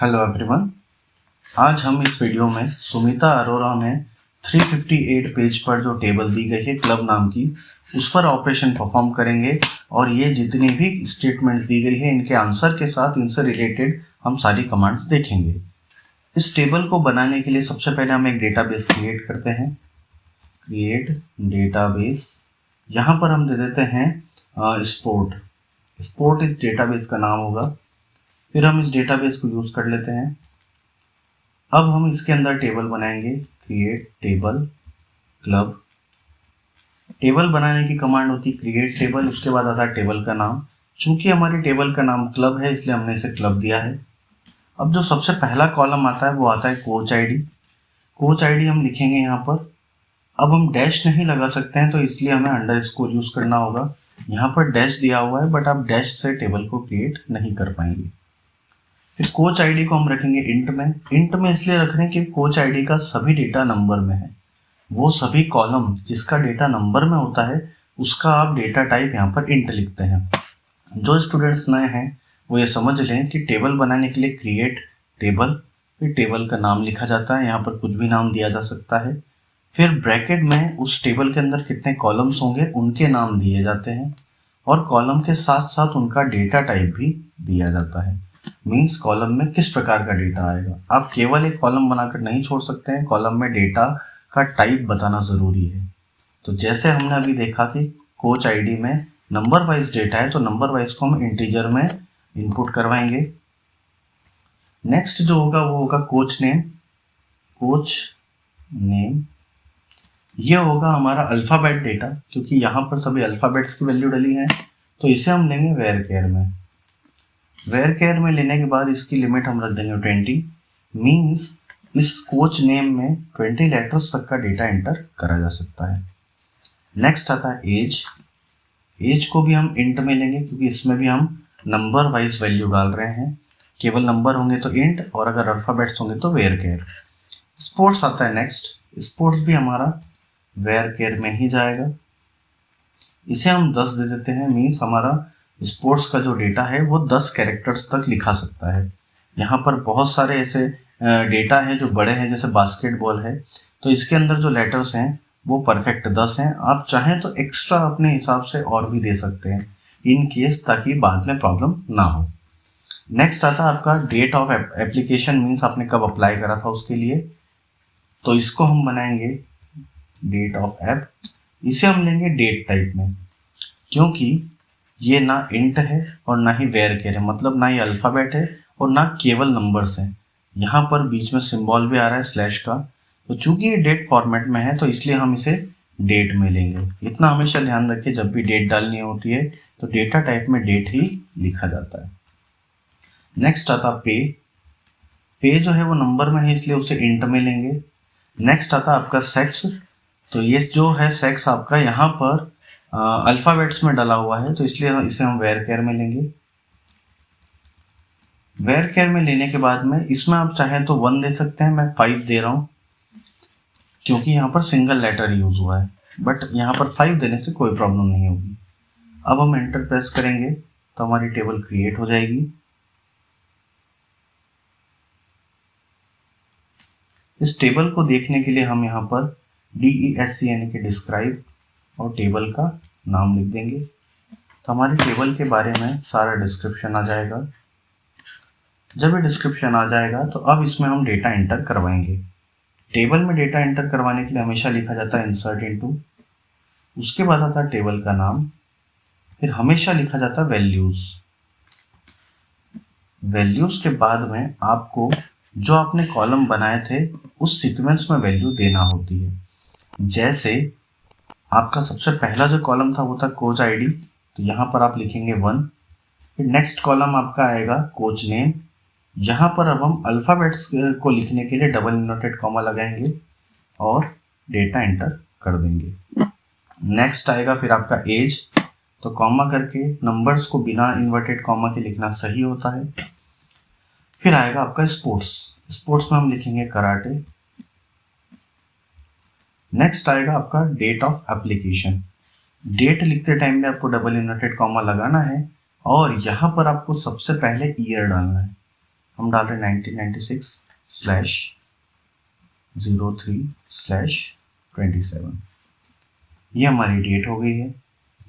Hello everyone. आज हम इस वीडियो में सुमिता अरोरा में 358 पेज पर जो टेबल दी गई है क्लब नाम की, उस पर ऑपरेशन परफॉर्म करेंगे और ये जितनी भी स्टेटमेंट्स दी गई है इनके आंसर के साथ इनसे रिलेटेड हम सारी कमांड्स देखेंगे। इस टेबल को बनाने के लिए सबसे पहले हम एक डेटाबेस क्रिएट करते हैं। क्रिएट डेटाबेस, यहाँ पर हम दे देते हैं स्पोर्ट इस डेटाबेस का नाम होगा। फिर हम इस डेटाबेस को यूज़ कर लेते हैं। अब हम इसके अंदर टेबल बनाएंगे। Create table club. टेबल बनाने की कमांड होती है क्रिएट टेबल, उसके बाद आता है टेबल का नाम। चूंकि हमारी टेबल का नाम क्लब है इसलिए हमने इसे क्लब दिया है। अब जो सबसे पहला कॉलम आता है वो आता है कोच आईडी। कोच आईडी हम लिखेंगे यहाँ पर। अब हम डैश नहीं लगा सकते हैं तो इसलिए हमें अंडरस्कोर यूज़ करना होगा। यहाँ पर डैश दिया हुआ है बट आप डैश से टेबल को क्रिएट नहीं कर पाएंगे। फिर कोच आईडी को हम रखेंगे इंट में। इंट में इसलिए रख रहे हैं कि कोच आईडी का सभी डेटा नंबर में है। वो सभी कॉलम जिसका डेटा नंबर में होता है उसका आप डेटा टाइप यहाँ पर इंट लिखते हैं। जो स्टूडेंट्स नए हैं वो ये समझ लें कि टेबल बनाने के लिए क्रिएट टेबल, फिर टेबल का नाम लिखा जाता है। यहाँ पर कुछ भी नाम दिया जा सकता है। फिर ब्रैकेट में उस टेबल के अंदर कितने कॉलम्स होंगे उनके नाम दिए जाते हैं और कॉलम के साथ साथ उनका डेटा टाइप भी दिया जाता है। मीन्स कॉलम में किस प्रकार का डेटा आएगा। आप केवल एक कॉलम बनाकर नहीं छोड़ सकते हैं, कॉलम में डेटा का टाइप बताना ज़रूरी है। तो जैसे हमने अभी देखा कि कोच आईडी में नंबर वाइज डेटा है तो नंबर वाइज को हम इंटीजर में इनपुट करवाएंगे। नेक्स्ट जो होगा वो होगा कोच नेम। कोच नेम ये होगा हमारा अल्फ़ाबेट डेटा, क्योंकि यहाँ पर सभी अल्फ़ाबेट्स की वैल्यू डली है तो इसे हम लेंगे वेयर केयर में। वेयर केयर में लेने के बाद इसकी लिमिट हम रख देंगे 20। मीन्स इस कोच नेम में 20 लेटर्स तक का डेटा एंटर करा जा सकता है। नेक्स्ट आता है एज। एज को भी हम इंट में लेंगे क्योंकि इसमें भी हम नंबर वाइज वैल्यू डाल रहे हैं। केवल नंबर होंगे तो इंट और अगर अल्फ़ाबेट्स होंगे तो वेयर केयर। स्पोर्ट्स आता है नेक्स्ट। स्पोर्ट्स भी हमारा वेयर केयर में ही जाएगा। इसे हम 10 दे देते हैं। मीन्स हमारा स्पोर्ट्स का जो डेटा है वो 10 कैरेक्टर्स तक लिखा सकता है। यहाँ पर बहुत सारे ऐसे डेटा हैं जो बड़े हैं, जैसे बास्केटबॉल है तो इसके अंदर जो लेटर्स हैं वो परफेक्ट 10 हैं। आप चाहें तो एक्स्ट्रा अपने हिसाब से और भी दे सकते हैं इन केस, ताकि बाद में प्रॉब्लम ना हो। नेक्स्ट आता है आपका डेट ऑफ एप्लीकेशन। मीन्स आपने कब अप्लाई करा था उसके लिए, तो इसको हम बनाएंगे डेट ऑफ ऐप। इसे हम लेंगे डेट टाइप में, क्योंकि ये ना इंट है और ना ही वेयर केयर है, मतलब ना ही अल्फ़ाबेट है और ना केवल नंबर्स हैं। यहाँ पर बीच में सिंबल भी आ रहा है स्लैश का, तो चूंकि ये डेट फॉर्मेट में है तो इसलिए हम इसे डेट में लेंगे। इतना हमेशा ध्यान रखिए, जब भी डेट डालनी होती है तो डेटा टाइप में डेट ही लिखा जाता है। नेक्स्ट आता पे। पे जो है वो नंबर में है इसलिए उसे इंट में लेंगे। नेक्स्ट आता आपका सेक्स। तो ये जो है सेक्स आपका यहाँ पर अल्फ़ाबेट्स में डला हुआ है तो इसलिए इसे हम वेयर केयर में लेंगे। वेयर केयर में लेने के बाद में इसमें आप चाहें तो 1 दे सकते हैं, मैं 5 दे रहा हूँ क्योंकि यहाँ पर सिंगल लेटर यूज़ हुआ है, बट यहाँ पर 5 देने से कोई प्रॉब्लम नहीं होगी। अब हम एंटर प्रेस करेंगे तो हमारी टेबल क्रिएट हो जाएगी। इस टेबल को देखने के लिए हम यहाँ पर DESC यानी कि डिस्क्राइब और टेबल का नाम लिख देंगे तो हमारी टेबल के बारे में सारा डिस्क्रिप्शन आ जाएगा। जब ये डिस्क्रिप्शन आ जाएगा तो अब इसमें हम डेटा एंटर करवाएंगे। टेबल में डेटा एंटर करवाने के लिए हमेशा लिखा जाता है इंसर्ट इनटू, उसके बाद आता है टेबल का नाम, फिर हमेशा लिखा जाता है वैल्यूज़। वैल्यूज़ के बाद में आपको जो आपने कॉलम बनाए थे उस सीक्वेंस में वैल्यू देना होती है। जैसे आपका सबसे पहला जो कॉलम था वो था कोच आईडी, तो यहाँ पर आप लिखेंगे 1। फिर नेक्स्ट कॉलम आपका आएगा कोच नेम। यहाँ पर अब हम अल्फ़ाबेट्स को लिखने के लिए डबल इन्वर्टेड कॉमा लगाएंगे और डेटा एंटर कर देंगे। नेक्स्ट आएगा फिर आपका एज, तो कॉमा करके नंबर्स को बिना इन्वर्टेड कॉमा के लिखना सही होता है। फिर आएगा आपका स्पोर्ट्स। स्पोर्ट्स में हम लिखेंगे कराटे। नेक्स्ट आएगा आपका डेट ऑफ एप्लीकेशन। डेट लिखते टाइम में आपको डबल इन्वर्टेड कॉमा लगाना है और यहाँ पर आपको सबसे पहले ईयर डालना है। हम डाल रहे 1996/03/27। ये हमारी डेट हो गई है।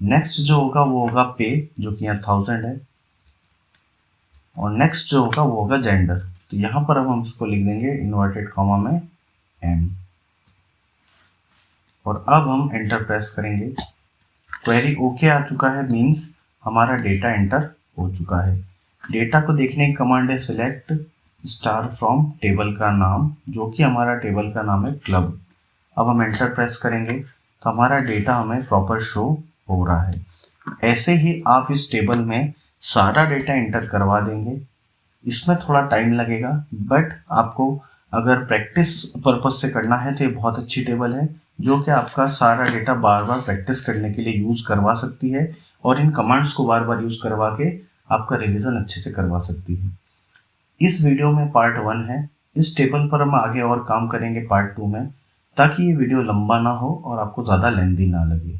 नेक्स्ट जो होगा वो होगा पे, जो कि यहाँ 1000 है, और नेक्स्ट जो होगा वो होगा जेंडर। तो यहाँ पर अब हम इसको लिख देंगे इन्वर्टेड कॉमा में एम, और अब हम एंटर प्रेस करेंगे। क्वेरी ओके आ चुका है, मीन्स हमारा डेटा एंटर हो चुका है। डेटा को देखने की कमांड है सिलेक्ट स्टार फ्रॉम टेबल का नाम, जो कि हमारा टेबल का नाम है क्लब। अब हम एंटर प्रेस करेंगे तो हमारा डेटा हमें प्रॉपर शो हो रहा है। ऐसे ही आप इस टेबल में सारा डेटा एंटर करवा देंगे। इसमें थोड़ा टाइम लगेगा, बट आपको अगर प्रैक्टिस पर्पस से करना है तो ये बहुत अच्छी टेबल है, जो कि आपका सारा डेटा बार बार प्रैक्टिस करने के लिए यूज़ करवा सकती है, और इन कमांड्स को बार बार यूज़ करवा के आपका रिवीजन अच्छे से करवा सकती है। इस वीडियो में पार्ट 1 है। इस टेबल पर हम आगे और काम करेंगे पार्ट 2 में, ताकि ये वीडियो लंबा ना हो और आपको ज़्यादा लेंथी ना लगे।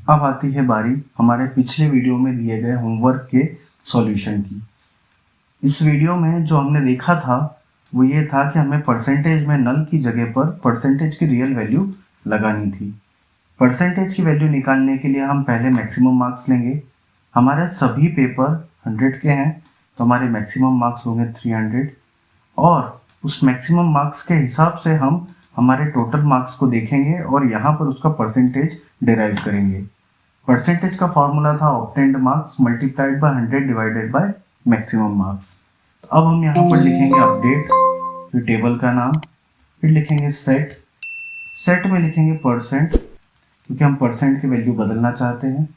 अब आती है बारी हमारे पिछले वीडियो में दिए गए होमवर्क के सॉल्यूशन की। इस वीडियो में जो हमने देखा था वो ये था कि हमें परसेंटेज में नल की जगह पर परसेंटेज की रियल वैल्यू लगानी थी। परसेंटेज की वैल्यू निकालने के लिए हम पहले मैक्सिमम मार्क्स लेंगे। हमारे सभी पेपर 100 के हैं, तो हमारे मैक्सिमम मार्क्स होंगे 300, और उस मैक्सिमम मार्क्स के हिसाब से हम हमारे टोटल मार्क्स को देखेंगे और यहाँ पर उसका परसेंटेज डिराइव करेंगे। परसेंटेज का फॉर्मूला था obtained marks multiplied by 100 divided by maximum marks. तो अब हम यहाँ पर लिखेंगे अपडेट, फिर टेबल का नाम, फिर लिखेंगे सेट। सेट में लिखेंगे परसेंट, क्योंकि हम परसेंट की वैल्यू बदलना चाहते हैं।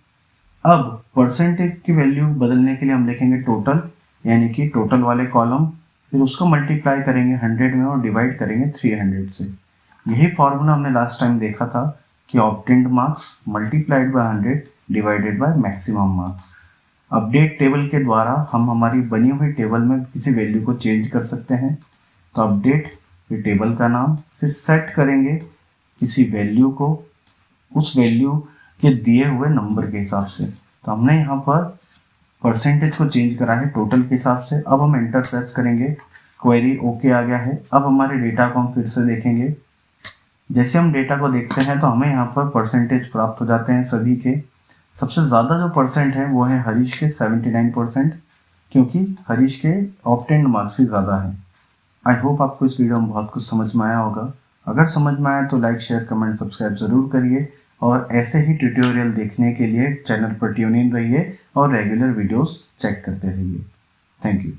अब परसेंटेज की वैल्यू बदलने के लिए हम लिखेंगे टोटल, यानी कि टोटल वाले कॉलम, फिर उसको मल्टीप्लाई करेंगे 100 में और डिवाइड करेंगे 300 से। यही फॉर्मूला हमने लास्ट टाइम देखा था कि obtained marks multiplied by 100 divided by maximum marks. Update table के द्वारा हम हमारी बनी हुई टेबल में किसी वैल्यू को चेंज कर सकते हैं। तो अपडेट, फिर टेबल का नाम, फिर सेट करेंगे किसी वैल्यू को उस वैल्यू के दिए हुए नंबर के हिसाब से। तो हमने यहाँ पर परसेंटेज को चेंज करा है टोटल के हिसाब से। अब हम एंटर प्रेस करेंगे, क्वेरी ओके आ गया है। अब हमारे डेटा को हम फिर से देखेंगे। जैसे हम डेटा को देखते हैं तो हमें यहाँ पर परसेंटेज प्राप्त हो जाते हैं सभी के। सबसे ज़्यादा जो परसेंट है वो है हरीश के 79%, क्योंकि हरीश के ऑब्टेन्ड मार्क्स भी ज़्यादा हैं। आई होप आपको इस वीडियो में बहुत कुछ समझ में आया होगा। अगर समझ में आया तो लाइक, शेयर, कमेंट, सब्सक्राइब ज़रूर करिए, और ऐसे ही ट्यूटोरियल देखने के लिए चैनल पर ट्यून इन रहिए और रेगुलर वीडियोस चेक करते रहिए। Thank you.